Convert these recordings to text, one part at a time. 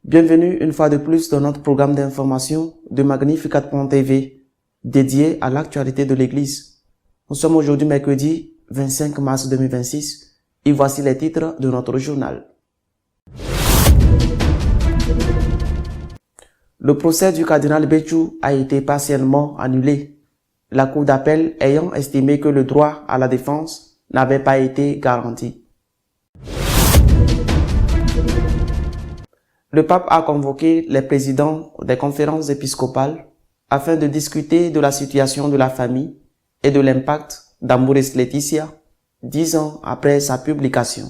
Bienvenue une fois de plus dans notre programme d'information de Magnificat.tv dédié à l'actualité de l'Église. Nous sommes aujourd'hui mercredi 25 mars 2026 et voici les titres de notre journal. Le procès du cardinal Béchou a été partiellement annulé, la Cour d'appel ayant estimé que le droit à la défense n'avait pas été garanti. Le pape a convoqué les présidents des conférences épiscopales afin de discuter de la situation de la famille et de l'impact d'Amoris Laetitia 10 ans après sa publication.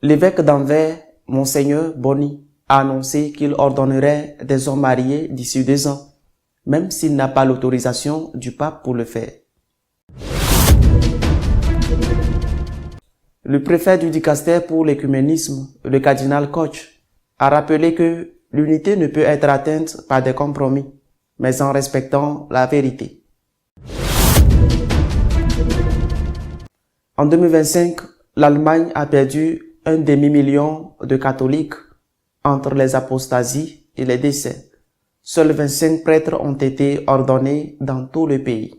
L'évêque d'Anvers, Monseigneur Boni, a annoncé qu'il ordonnerait des hommes mariés d'ici 2 ans, même s'il n'a pas l'autorisation du pape pour le faire. Le préfet du dicaster pour l'écuménisme, le cardinal Koch, a rappelé que l'unité ne peut être atteinte par des compromis, mais en respectant la vérité. En 2025, l'Allemagne a perdu un demi-million de catholiques entre les apostasies et les décès. Seuls 25 prêtres ont été ordonnés dans tout le pays.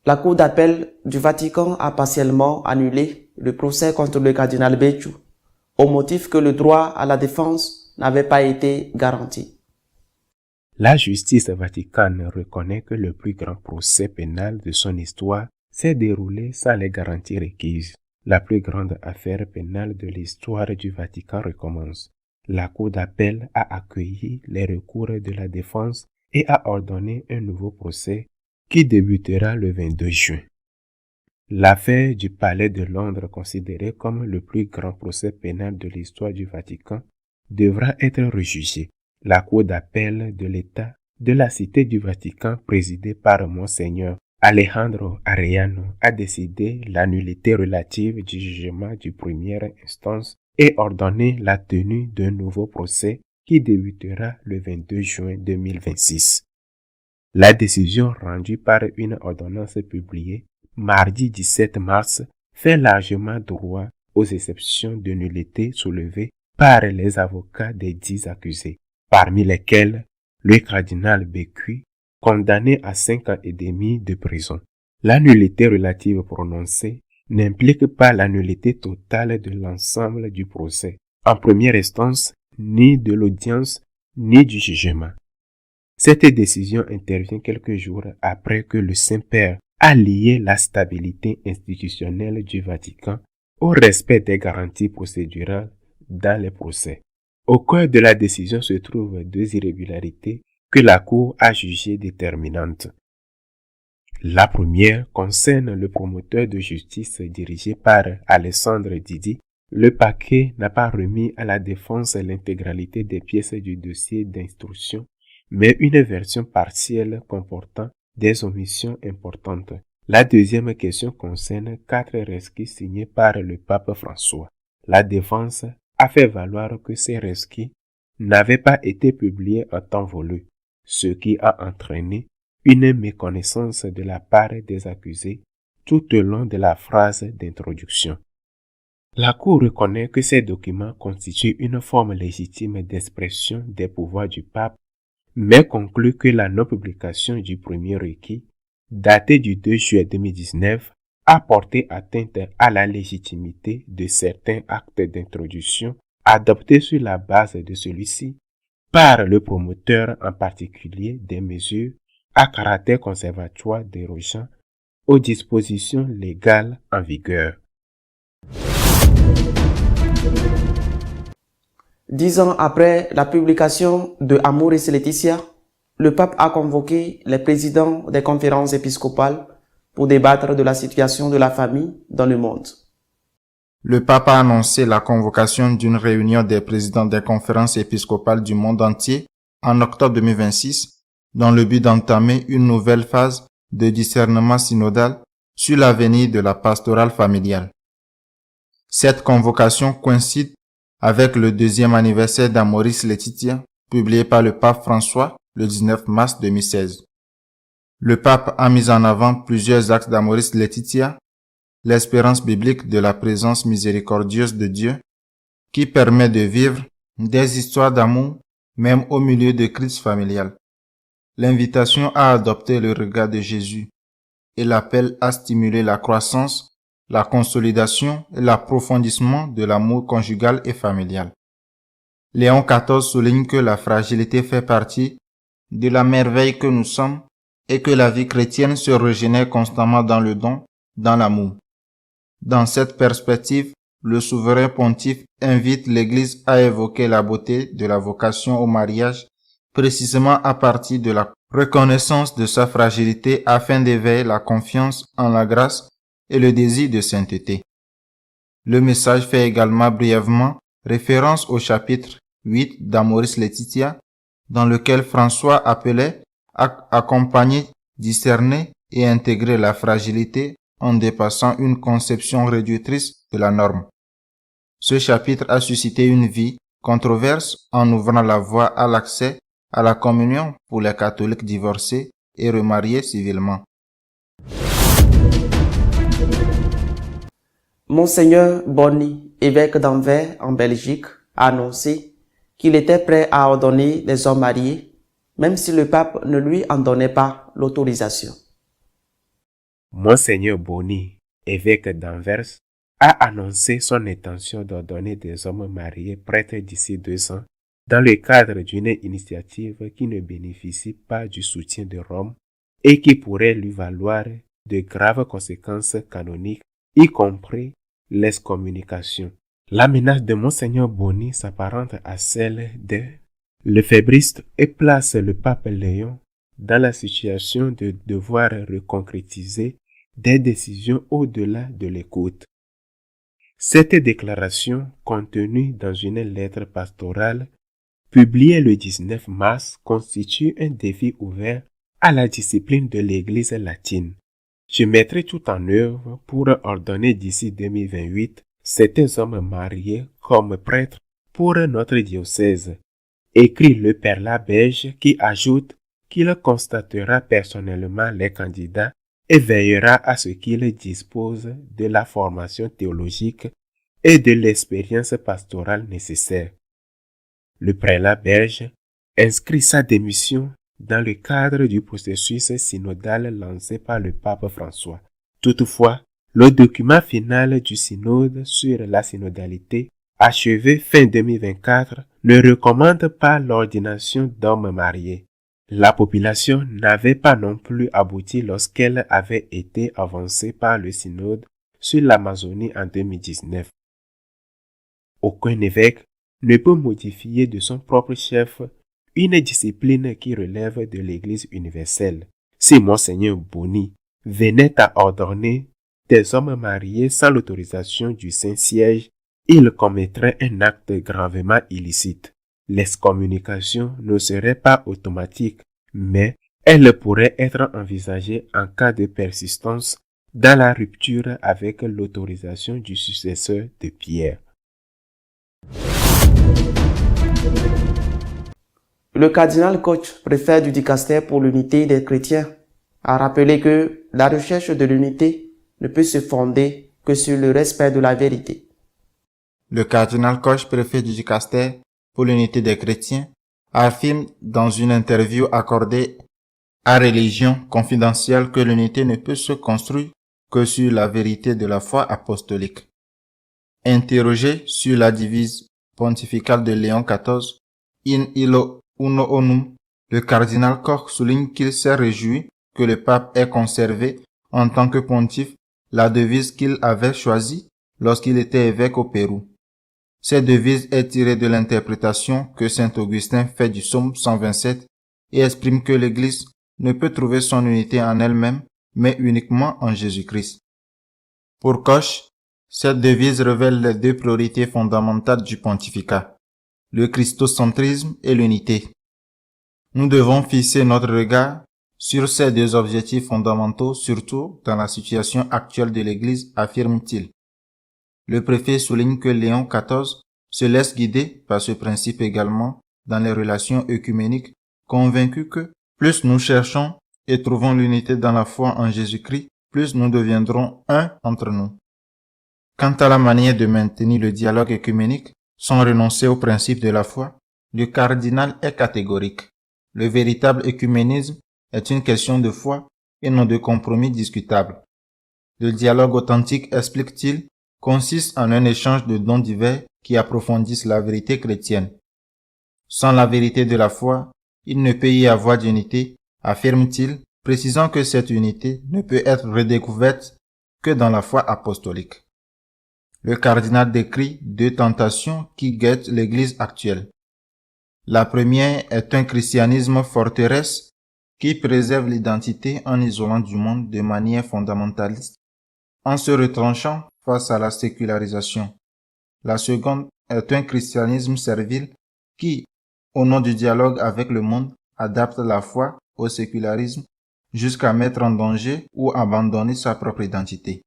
La Cour d'appel du Vatican a partiellement annulé le procès contre le cardinal Béchou, au motif que le droit à la défense n'avait pas été garanti. La justice vaticane reconnaît que le plus grand procès pénal de son histoire s'est déroulé sans les garanties requises. La plus grande affaire pénale de l'histoire du Vatican recommence. La Cour d'appel a accueilli les recours de la défense et a ordonné un nouveau procès qui débutera le 22 juin. L'affaire du Palais de Londres, considérée comme le plus grand procès pénal de l'histoire du Vatican, devra être rejugée. La Cour d'appel de l'État de la Cité du Vatican, présidée par Monseigneur Alejandro Arellano, a décidé l'annulité relative du jugement de première instance et ordonné la tenue d'un nouveau procès qui débutera le 22 juin 2026. La décision rendue par une ordonnance publiée mardi 17 mars fait largement droit aux exceptions de nullité soulevées par les avocats des 10 accusés, parmi lesquels le cardinal Bécu, condamné à 5 ans et demi de prison. La nullité relative prononcée n'implique pas la nullité totale de l'ensemble du procès, en première instance, ni de l'audience, ni du jugement. Cette décision intervient quelques jours après que le Saint-Père a lié la stabilité institutionnelle du Vatican au respect des garanties procédurales dans les procès. Au cœur de la décision se trouvent 2 irrégularités que la Cour a jugées déterminantes. La première concerne le promoteur de justice dirigé par Alessandre Didi. Le parquet n'a pas remis à la défense l'intégralité des pièces du dossier d'instruction, mais une version partielle comportant des omissions importantes. La deuxième question concerne 4 rescrits signés par le pape François. La défense a fait valoir que ces rescrits n'avaient pas été publiés en temps voulu, ce qui a entraîné une méconnaissance de la part des accusés tout au long de la phrase d'introduction. La Cour reconnaît que ces documents constituent une forme légitime d'expression des pouvoirs du pape, mais conclut que la non-publication du premier requis, daté du 2 juillet 2019, a porté atteinte à la légitimité de certains actes d'introduction adoptés sur la base de celui-ci par le promoteur, en particulier des mesures à caractère conservatoire dérogeant aux dispositions légales en vigueur. 10 ans après la publication de Amoris Laetitia, le pape a convoqué les présidents des conférences épiscopales pour débattre de la situation de la famille dans le monde. Le pape a annoncé la convocation d'une réunion des présidents des conférences épiscopales du monde entier en octobre 2026 dans le but d'entamer une nouvelle phase de discernement synodal sur l'avenir de la pastorale familiale. Cette convocation coïncide avec le 2e anniversaire d'Amoris Laetitia, publié par le pape François le 19 mars 2016. Le pape a mis en avant plusieurs axes d'Amoris Laetitia, l'espérance biblique de la présence miséricordieuse de Dieu, qui permet de vivre des histoires d'amour, même au milieu de crises familiales. L'invitation à adopter le regard de Jésus et l'appel à stimuler la croissance, la consolidation et l'approfondissement de l'amour conjugal et familial. Léon XIV souligne que la fragilité fait partie de la merveille que nous sommes et que la vie chrétienne se régénère constamment dans le don, dans l'amour. Dans cette perspective, le souverain pontife invite l'Église à évoquer la beauté de la vocation au mariage, précisément à partir de la reconnaissance de sa fragilité afin d'éveiller la confiance en la grâce et le désir de sainteté. Le message fait également brièvement référence au chapitre 8 d'Amoris Laetitia, dans lequel François appelait à accompagner, discerner et intégrer la fragilité en dépassant une conception réductrice de la norme. Ce chapitre a suscité une vie controverse en ouvrant la voie à l'accès à la communion pour les catholiques divorcés et remariés civilement. Monseigneur Boni, évêque d'Anvers en Belgique, a annoncé qu'il était prêt à ordonner les hommes mariés, même si le pape ne lui en donnait pas l'autorisation. Monseigneur Boni, évêque d'Anvers, a annoncé son intention d'ordonner des hommes mariés prêtres d'ici 2 ans dans le cadre d'une initiative qui ne bénéficie pas du soutien de Rome et qui pourrait lui valoir de graves conséquences canoniques, y compris l'excommunication. La menace de Monseigneur Boni s'apparente à celle de l'éphébriste et place le pape Léon dans la situation de devoir reconcrétiser des décisions au-delà de l'écoute. Cette déclaration, contenue dans une lettre pastorale publiée le 19 mars, constitue un défi ouvert à la discipline de l'Église latine. Je mettrai tout en œuvre pour ordonner d'ici 2028 certains hommes mariés comme prêtres pour notre diocèse, écrit le père belge qui ajoute qu'il constatera personnellement les candidats et veillera à ce qu'ils disposent de la formation théologique et de l'expérience pastorale nécessaire. Le prélat belge inscrit sa démission dans le cadre du processus synodal lancé par le pape François. Toutefois, le document final du synode sur la synodalité, achevé fin 2024, ne recommande pas l'ordination d'hommes mariés. La population n'avait pas non plus abouti lorsqu'elle avait été avancée par le synode sur l'Amazonie en 2019. Aucun évêque ne peut modifier de son propre chef une discipline qui relève de l'Église universelle. Si Monseigneur Boni venait à ordonner des hommes mariés sans l'autorisation du Saint-Siège, il commettrait un acte gravement illicite. L'excommunication ne serait pas automatique, mais elle pourrait être envisagée en cas de persistance dans la rupture avec l'autorisation du successeur de Pierre. Le cardinal Koch, préfet du dicaster pour l'unité des chrétiens, a rappelé que la recherche de l'unité ne peut se fonder que sur le respect de la vérité. Le cardinal Koch, préfet du dicaster pour l'unité des chrétiens, affirme dans une interview accordée à Religion confidentielle que l'unité ne peut se construire que sur la vérité de la foi apostolique. Interrogé sur la devise pontificale de Léon XIV, In illo uno onum, le cardinal Koch souligne qu'il s'est réjoui que le pape ait conservé en tant que pontife la devise qu'il avait choisie lorsqu'il était évêque au Pérou. Cette devise est tirée de l'interprétation que saint Augustin fait du psaume 127 et exprime que l'Église ne peut trouver son unité en elle-même, mais uniquement en Jésus-Christ. Pour Koch, cette devise révèle les 2 priorités fondamentales du pontificat, le christocentrisme et l'unité. Nous devons fixer notre regard sur ces 2 objectifs fondamentaux, surtout dans la situation actuelle de l'Église, affirme-t-il. Le préfet souligne que Léon XIV se laisse guider par ce principe également dans les relations œcuméniques, convaincus que plus nous cherchons et trouvons l'unité dans la foi en Jésus-Christ, plus nous deviendrons un entre nous. Quant à la manière de maintenir le dialogue œcuménique, sans renoncer au principe de la foi, le cardinal est catégorique. Le véritable œcuménisme est une question de foi et non de compromis discutable. Le dialogue authentique, explique-t-il, consiste en un échange de dons divers qui approfondissent la vérité chrétienne. Sans la vérité de la foi, il ne peut y avoir d'unité, affirme-t-il, précisant que cette unité ne peut être redécouverte que dans la foi apostolique. Le cardinal décrit deux tentations qui guettent l'Église actuelle. La première est un christianisme forteresse qui préserve l'identité en isolant du monde de manière fondamentaliste, en se retranchant face à la sécularisation. La seconde est un christianisme servile qui, au nom du dialogue avec le monde, adapte la foi au sécularisme jusqu'à mettre en danger ou abandonner sa propre identité.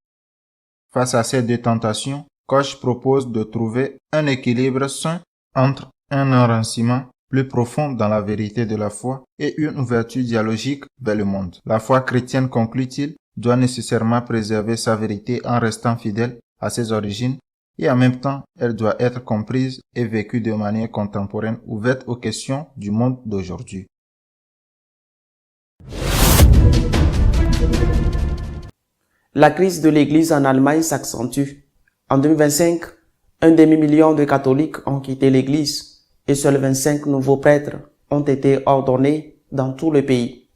Face à ces deux tentations, Koch propose de trouver un équilibre sain entre un enracinement plus profond dans la vérité de la foi et une ouverture dialogique vers le monde. La foi chrétienne, conclut-il, doit nécessairement préserver sa vérité en restant fidèle à ses origines et en même temps, elle doit être comprise et vécue de manière contemporaine ouverte aux questions du monde d'aujourd'hui. La crise de l'Église en Allemagne s'accentue. En 2025, un demi-million de catholiques ont quitté l'Église et seuls 25 nouveaux prêtres ont été ordonnés dans tout le pays.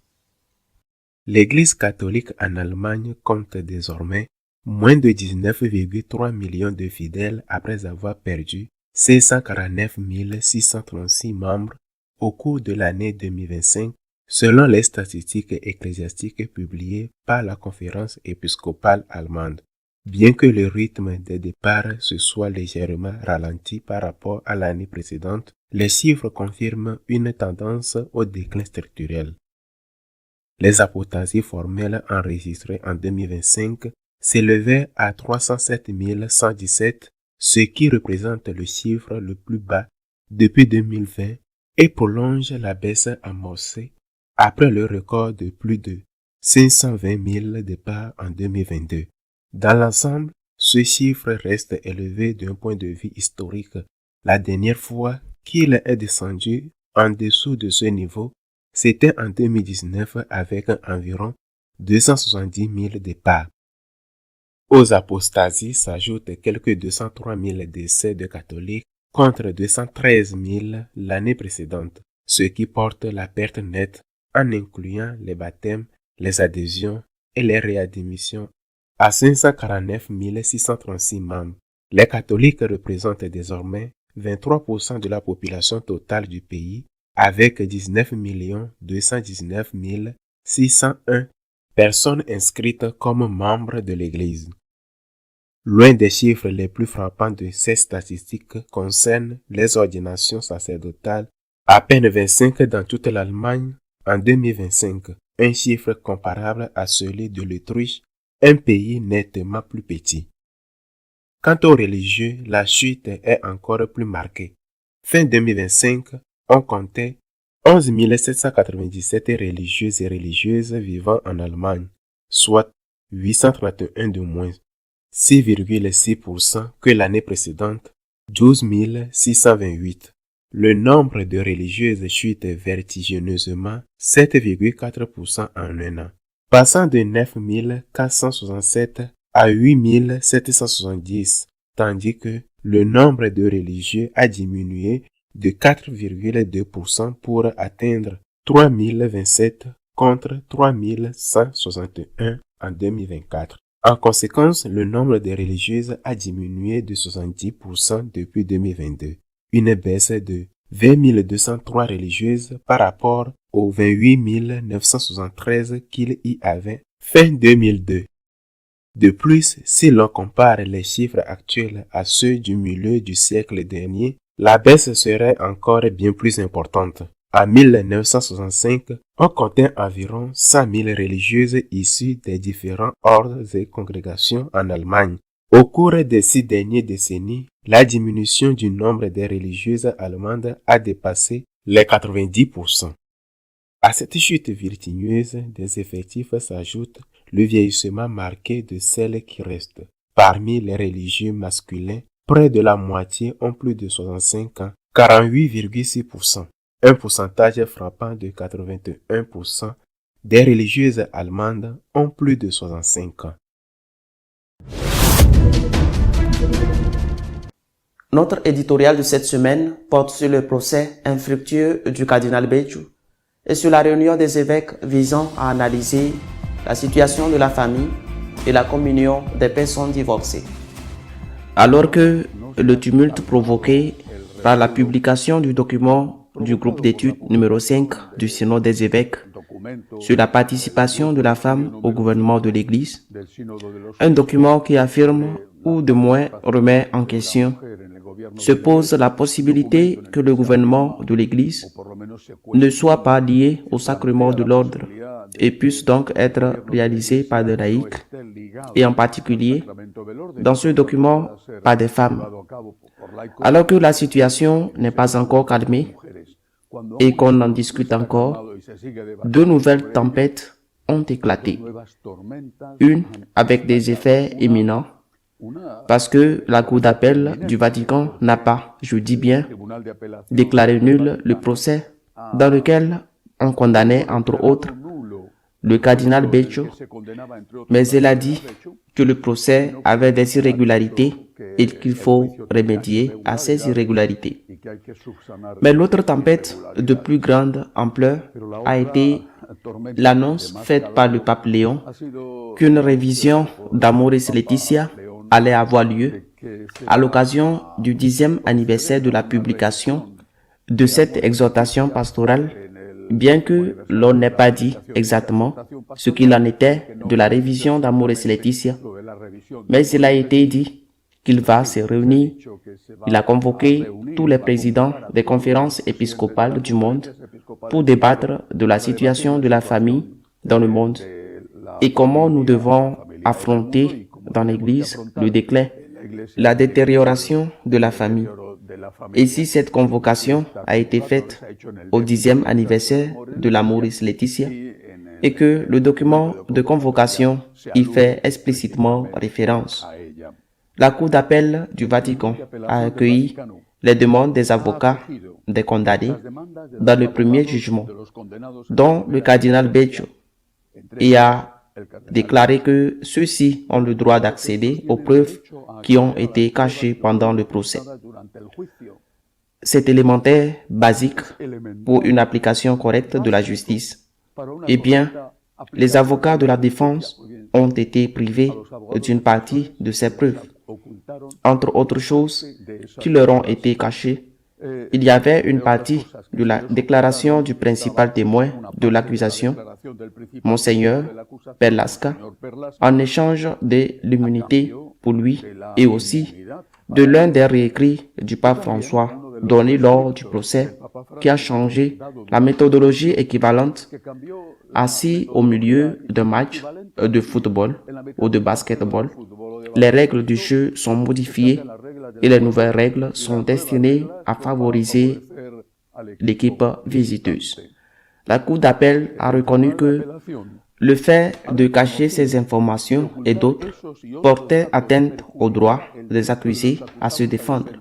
L'Église catholique en Allemagne compte désormais moins de 19,3 millions de fidèles après avoir perdu 649 636 membres au cours de l'année 2025, selon les statistiques ecclésiastiques publiées par la Conférence épiscopale allemande. Bien que le rythme des départs se soit légèrement ralenti par rapport à l'année précédente, les chiffres confirment une tendance au déclin structurel. Les apostasies formelles enregistrées en 2025 s'élevaient à 307 117, ce qui représente le chiffre le plus bas depuis 2020 et prolonge la baisse amorcée après le record de plus de 520 000 départs en 2022. Dans l'ensemble, ce chiffre reste élevé d'un point de vue historique. La dernière fois qu'il est descendu en dessous de ce niveau, c'était en 2019 avec environ 270 000 départs. Aux apostasies s'ajoutent quelques 203 000 décès de catholiques contre 213 000 l'année précédente, ce qui porte la perte nette en incluant les baptêmes, les adhésions et les réadmissions à 549 636 membres. Les catholiques représentent désormais 23% de la population totale du pays avec 19 219 601 personnes inscrites comme membres de l'Église. L'un des chiffres les plus frappants de ces statistiques concerne les ordinations sacerdotales, à peine 25 dans toute l'Allemagne en 2025, un chiffre comparable à celui de l'Autriche, un pays nettement plus petit. Quant aux religieux, la chute est encore plus marquée. Fin 2025, on comptait 11 797 religieux et religieuses vivant en Allemagne, soit 831 de moins, 6,6% que l'année précédente, 12 628. Le nombre de religieuses chute vertigineusement 7,4% en un an, passant de 9 467 à 8 770, tandis que le nombre de religieux a diminué de 4,2% pour atteindre 3 027 contre 3 161 en 2024. En conséquence, le nombre de religieuses a diminué de 70% depuis 2022, une baisse de 20 203 religieuses par rapport aux 28 973 qu'il y avait fin 2002. De plus, si l'on compare les chiffres actuels à ceux du milieu du siècle dernier, la baisse serait encore bien plus importante. En 1965, on comptait environ 100 000 religieuses issues des différents ordres et congrégations en Allemagne. Au cours des 6 dernières décennies, la diminution du nombre des religieuses allemandes a dépassé les 90%. À cette chute vertigineuse des effectifs s'ajoute le vieillissement marqué de celles qui restent. Parmi les religieux masculins, près de la moitié ont plus de 65 ans, 48,6%, un pourcentage frappant de 81% des religieuses allemandes ont plus de 65 ans. Notre éditorial de cette semaine porte sur le procès infructueux du cardinal Becciu et sur la réunion des évêques visant à analyser la situation de la famille et la communion des personnes divorcées. Alors que le tumulte provoqué par la publication du document du groupe d'études numéro 5 du Synode des évêques sur la participation de la femme au gouvernement de l'Église, un document qui affirme ou de moins remet en question, se pose la possibilité que le gouvernement de l'Église ne soit pas lié au sacrement de l'ordre et puisse donc être réalisé par des laïcs et en particulier dans ce document par des femmes. Alors que la situation n'est pas encore calmée et qu'on en discute encore, deux nouvelles tempêtes ont éclaté. Une avec des effets éminents parce que la Cour d'appel du Vatican n'a pas, je dis bien, déclaré nul le procès dans lequel on condamnait entre autres le cardinal Becciu, mais elle a dit que le procès avait des irrégularités et qu'il faut remédier à ces irrégularités. Mais l'autre tempête de plus grande ampleur a été l'annonce faite par le pape Léon qu'une révision d'Amoris Laetitia allait avoir lieu à l'occasion du 10e anniversaire de la publication de cette exhortation pastorale, bien que l'on n'ait pas dit exactement ce qu'il en était de la révision d'Amoris Laetitia. Mais il a été dit qu'il va se réunir. Il a convoqué tous les présidents des conférences épiscopales du monde pour débattre de la situation de la famille dans le monde et comment nous devons affronter dans l'Église le déclin, la détérioration de la famille. Et si cette convocation a été faite au 10e anniversaire de l'Amoris Laetitia et que le document de convocation y fait explicitement référence, la Cour d'appel du Vatican a accueilli les demandes des avocats des condamnés dans le premier jugement, dont le cardinal Becciu, et a déclaré que ceux-ci ont le droit d'accéder aux preuves qui ont été cachées pendant le procès. C'est élémentaire, basique, pour une application correcte de la justice. Eh bien, les avocats de la défense ont été privés d'une partie de ces preuves. Entre autres choses qui leur ont été cachées, il y avait une partie de la déclaration du principal témoin de l'accusation, Monseigneur Perlasca, en échange de l'immunité pour lui et aussi de l'un des réécrits du pape François donné lors du procès qui a changé la méthodologie équivalente assis au milieu d'un match de football ou de basketball. Les règles du jeu sont modifiées et les nouvelles règles sont destinées à favoriser l'équipe visiteuse. La Cour d'appel a reconnu que le fait de cacher ces informations et d'autres portait atteinte au droit des accusés à se défendre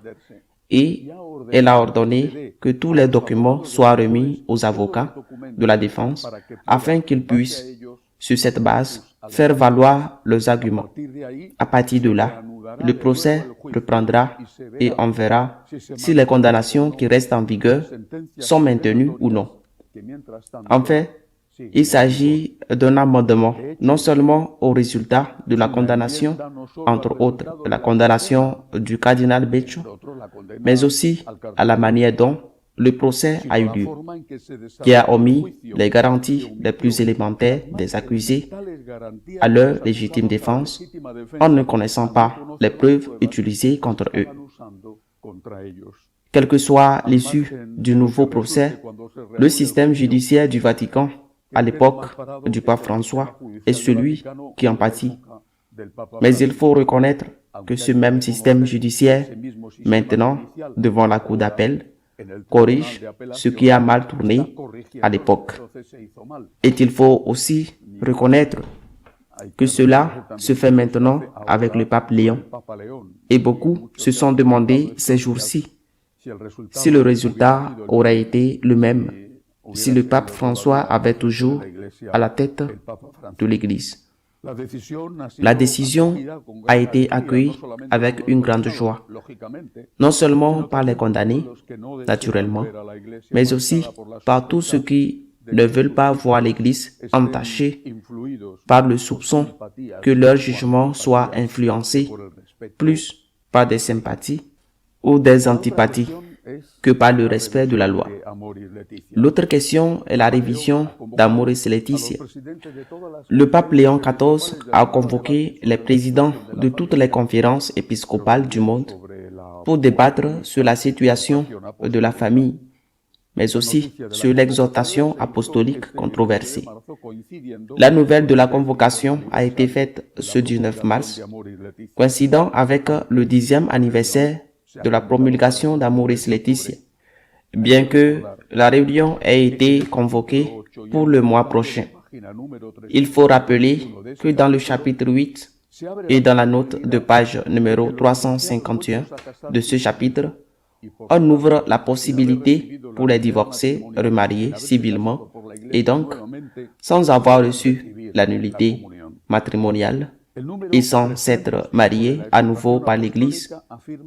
et elle a ordonné que tous les documents soient remis aux avocats de la défense afin qu'ils puissent, sur cette base, faire valoir leurs arguments. À partir de là, le procès reprendra et on verra si les condamnations qui restent en vigueur sont maintenues ou non. En fait, il s'agit d'un amendement non seulement au résultat de la condamnation, entre autres la condamnation du cardinal Becciu, mais aussi à la manière dont le procès a eu lieu, qui a omis les garanties les plus élémentaires des accusés à leur légitime défense en ne connaissant pas les preuves utilisées contre eux. Quelle que soit l'issue du nouveau procès, le système judiciaire du Vatican à l'époque du pape François est celui qui en pâtit. Mais il faut reconnaître que ce même système judiciaire, maintenant devant la cour d'appel, corrige ce qui a mal tourné à l'époque. Et il faut aussi reconnaître que cela se fait maintenant avec le pape Léon. Et beaucoup se sont demandé ces jours-ci si le résultat aurait été le même si le pape François avait toujours à la tête de l'Église. La décision a été accueillie avec une grande joie, non seulement par les condamnés, naturellement, mais aussi par tous ceux qui ne veulent pas voir l'Église entachée par le soupçon que leur jugement soit influencé plus par des sympathies ou des antipathies que par le respect de la loi. L'autre question est la révision d'Amoris Laetitia. Le pape Léon XIV a convoqué les présidents de toutes les conférences épiscopales du monde pour débattre sur la situation de la famille, mais aussi sur l'exhortation apostolique controversée. La nouvelle de la convocation a été faite ce 19 mars, coïncidant avec le 10e anniversaire de la promulgation d'Amoris Laetitia, bien que la réunion ait été convoquée pour le mois prochain. Il faut rappeler que dans le chapitre 8 et dans la note de page numéro 351 de ce chapitre, on ouvre la possibilité pour les divorcés remariés civilement et donc sans avoir reçu la nullité matrimoniale et sans s'être mariés à nouveau par l'Église,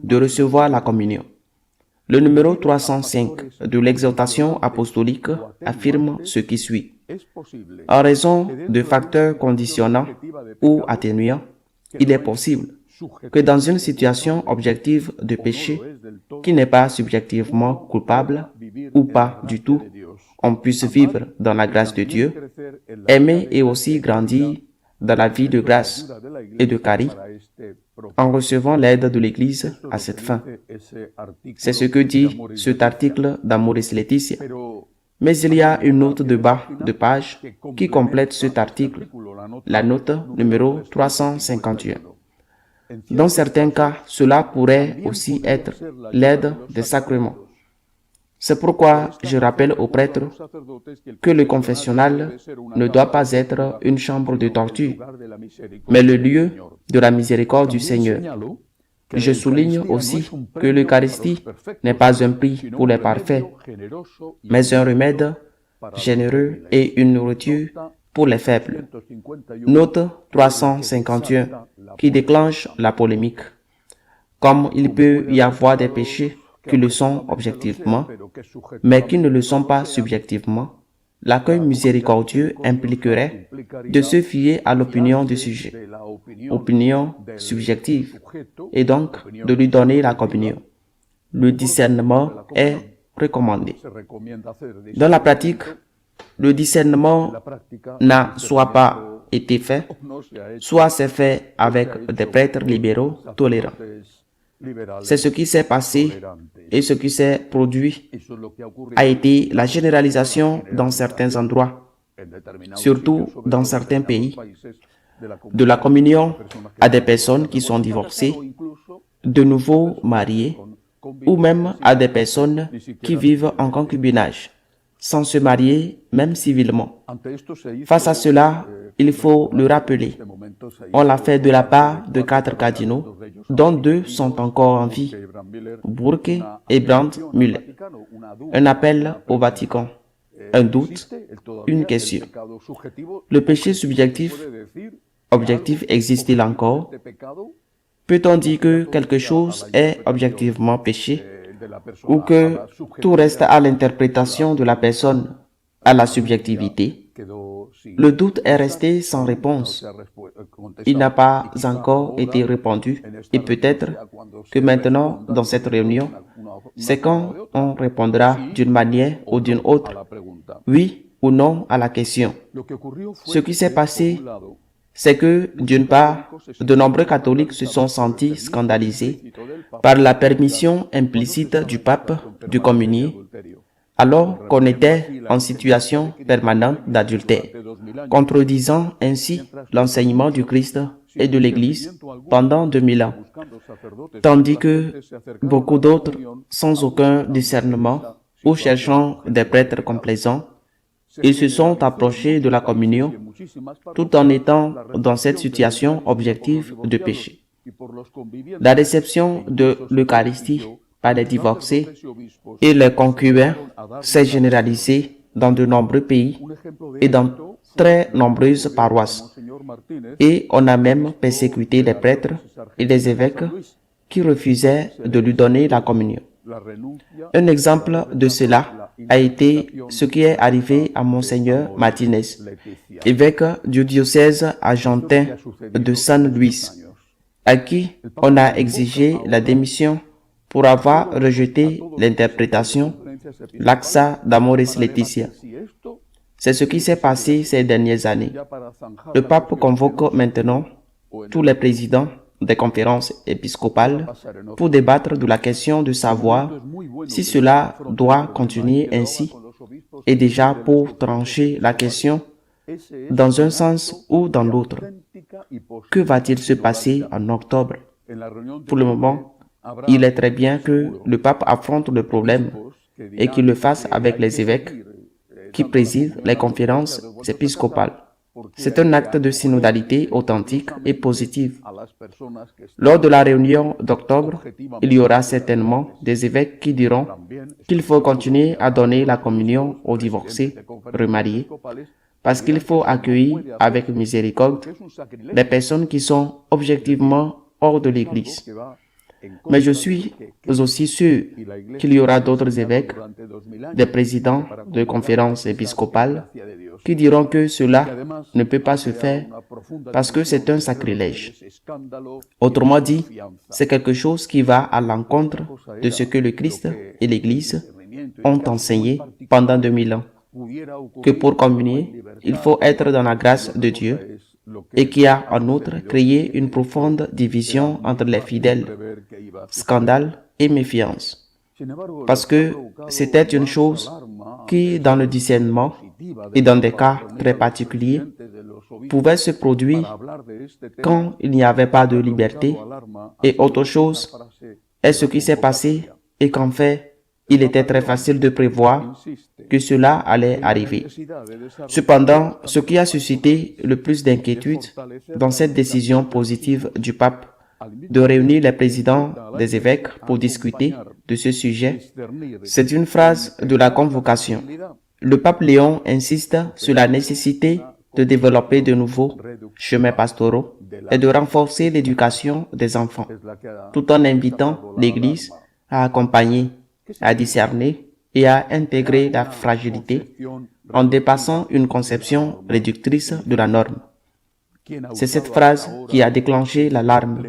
de recevoir la communion. Le numéro 305 de l'exhortation apostolique affirme ce qui suit. En raison de facteurs conditionnants ou atténuants, il est possible que dans une situation objective de péché, qui n'est pas subjectivement coupable ou pas du tout, on puisse vivre dans la grâce de Dieu, aimer et aussi grandir dans la vie de grâce et de charisme, en recevant l'aide de l'Église à cette fin. C'est ce que dit cet article d'Amoris Laetitia. Mais il y a une note de bas de page qui complète cet article, la note numéro 351. Dans certains cas, cela pourrait aussi être l'aide des sacrements. C'est pourquoi je rappelle aux prêtres que le confessionnal ne doit pas être une chambre de torture, mais le lieu de la miséricorde du Seigneur. Je souligne aussi que l'Eucharistie n'est pas un prix pour les parfaits, mais un remède généreux et une nourriture pour les faibles. Note 351 qui déclenche la polémique. Comme il peut y avoir des péchés qui le sont objectivement, mais qui ne le sont pas subjectivement, l'accueil miséricordieux impliquerait de se fier à l'opinion du sujet, opinion subjective, et donc de lui donner la communion. Le discernement est recommandé. Dans la pratique, le discernement n'a soit pas été fait, soit c'est fait avec des prêtres libéraux tolérants. C'est ce qui s'est passé et ce qui s'est produit a été la généralisation dans certains endroits, surtout dans certains pays, de la communion à des personnes qui sont divorcées, de nouveau mariées, ou même à des personnes qui vivent en concubinage, sans se marier même civilement. Face à cela, il faut le rappeler. On l'a fait de la part de 4 cardinaux, dont 2 sont encore en vie, Burke et Brandt Müller. Un appel au Vatican, un doute, une question. Le péché subjectif, objectif existe-t-il encore? Peut-on dire que quelque chose est objectivement péché ou que tout reste à l'interprétation de la personne, à la subjectivité? Le doute est resté sans réponse. Il n'a pas encore été répondu et peut-être que maintenant, dans cette réunion, c'est quand on répondra d'une manière ou d'une autre, oui ou non à la question. Ce qui s'est passé, c'est que, d'une part, de nombreux catholiques se sont sentis scandalisés par la permission implicite du pape de communier, alors qu'on était en situation permanente d'adultère, contredisant ainsi l'enseignement du Christ et de l'Église pendant 2000 ans, tandis que beaucoup d'autres, sans aucun discernement ou cherchant des prêtres complaisants, ils se sont approchés de la communion tout en étant dans cette situation objective de péché. La réception de l'Eucharistie par les divorcés et les concubins s'est généralisée dans de nombreux pays et dans très nombreuses paroisses. Et on a même persécuté les prêtres et les évêques qui refusaient de lui donner la communion. Un exemple de cela a été ce qui est arrivé à Monseigneur Martinez, évêque du diocèse argentin de San Luis, à qui on a exigé la démission pour avoir rejeté l'interprétation Laxa d'Amoris Laetitia. C'est ce qui s'est passé ces dernières années. Le pape convoque maintenant tous les présidents des conférences épiscopales pour débattre de la question de savoir si cela doit continuer ainsi et déjà pour trancher la question dans un sens ou dans l'autre. Que va-t-il se passer en octobre? Pour le moment, il est très bien que le pape affronte le problème et qu'il le fasse avec les évêques qui président les conférences épiscopales. C'est un acte de synodalité authentique et positive. Lors de la réunion d'octobre, il y aura certainement des évêques qui diront qu'il faut continuer à donner la communion aux divorcés, remariés, parce qu'il faut accueillir avec miséricorde les personnes qui sont objectivement hors de l'Église. Mais je suis aussi sûr qu'il y aura d'autres évêques, des présidents de conférences épiscopales, qui diront que cela ne peut pas se faire parce que c'est un sacrilège. Autrement dit, c'est quelque chose qui va à l'encontre de ce que le Christ et l'Église ont enseigné pendant 2000 ans, que pour communier, il faut être dans la grâce de Dieu, et qui a en outre créé une profonde division entre les fidèles, scandale et méfiance. Parce que c'était une chose qui, dans le discernement et dans des cas très particuliers, pouvait se produire quand il n'y avait pas de liberté, et autre chose est ce qui s'est passé et qu'en fait, il était très facile de prévoir que cela allait arriver. Cependant, ce qui a suscité le plus d'inquiétude dans cette décision positive du pape de réunir les présidents des évêques pour discuter de ce sujet, c'est une phrase de la convocation. Le pape Léon insiste sur la nécessité de développer de nouveaux chemins pastoraux et de renforcer l'éducation des enfants, tout en invitant l'Église à accompagner, à discerner et à intégrer la fragilité en dépassant une conception réductrice de la norme. C'est cette phrase qui a déclenché l'alarme.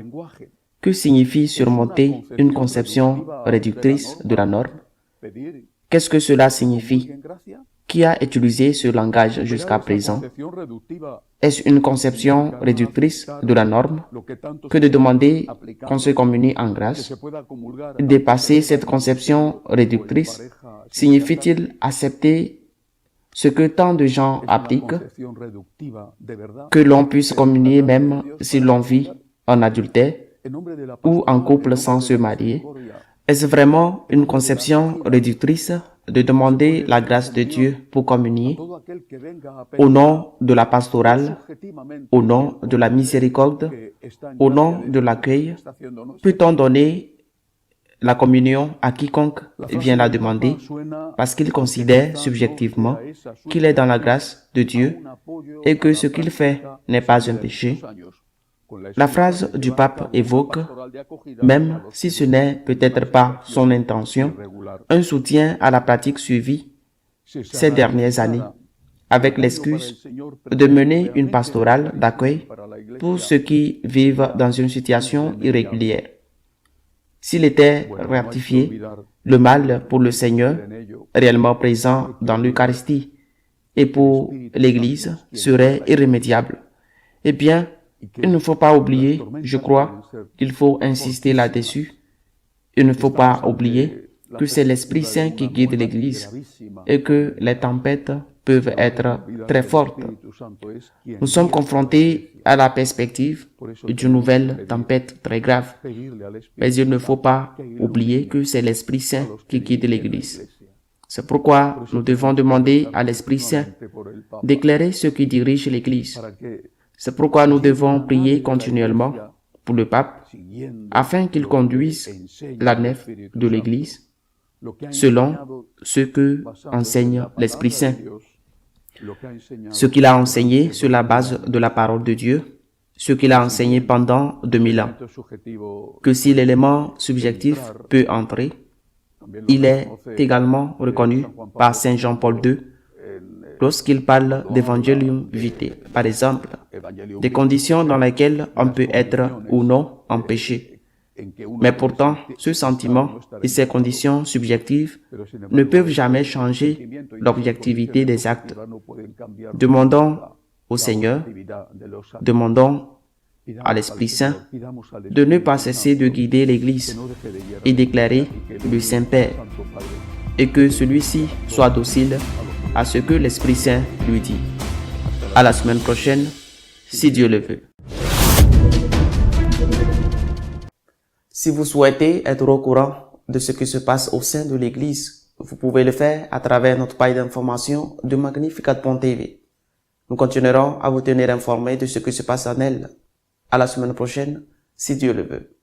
Que signifie surmonter une conception réductrice de la norme? Qu'est-ce que cela signifie? Qui a utilisé ce langage jusqu'à présent? Est-ce une conception réductrice de la norme que de demander qu'on se communie en grâce? Dépasser cette conception réductrice signifie-t-il accepter ce que tant de gens appliquent, que l'on puisse communier même si l'on vit en adultère ou en couple sans se marier? Est-ce vraiment une conception réductrice de demander la grâce de Dieu pour communier au nom de la pastorale, au nom de la miséricorde, au nom de l'accueil? Peut-on donner la communion à quiconque vient la demander parce qu'il considère subjectivement qu'il est dans la grâce de Dieu et que ce qu'il fait n'est pas un péché? La phrase du pape évoque, même si ce n'est peut-être pas son intention, un soutien à la pratique suivie ces dernières années, avec l'excuse de mener une pastorale d'accueil pour ceux qui vivent dans une situation irrégulière. S'il était rectifié, le mal pour le Seigneur, réellement présent dans l'Eucharistie, et pour l'Église serait irrémédiable. Eh bien, il ne faut pas oublier, je crois, il faut insister là-dessus, il ne faut pas oublier que c'est l'Esprit Saint qui guide l'Église et que les tempêtes peuvent être très fortes. Nous sommes confrontés à la perspective d'une nouvelle tempête très grave. Mais il ne faut pas oublier que c'est l'Esprit Saint qui guide l'Église. C'est pourquoi nous devons demander à l'Esprit Saint d'éclairer ceux qui dirigent l'Église. C'est pourquoi nous devons prier continuellement pour le pape afin qu'il conduise la nef de l'Église selon ce que enseigne l'Esprit Saint. Ce qu'il a enseigné sur la base de la parole de Dieu, ce qu'il a enseigné pendant 2000 ans. Que si l'élément subjectif peut entrer, il est également reconnu par Saint Jean-Paul II lorsqu'il parle d'Evangelium Vitae, par exemple, des conditions dans lesquelles on peut être ou non en péché. Mais pourtant, ce sentiment et ces conditions subjectives ne peuvent jamais changer l'objectivité des actes. Demandons au Seigneur, demandons à l'Esprit Saint de ne pas cesser de guider l'Église et d'éclairer le Saint-Père, et que celui-ci soit docile à ce que l'Esprit Saint lui dit. À la semaine prochaine, si Dieu le veut. Si vous souhaitez être au courant de ce qui se passe au sein de l'Église, vous pouvez le faire à travers notre page d'information de Magnificat.tv. Nous continuerons à vous tenir informés de ce qui se passe en elle. À la semaine prochaine, si Dieu le veut.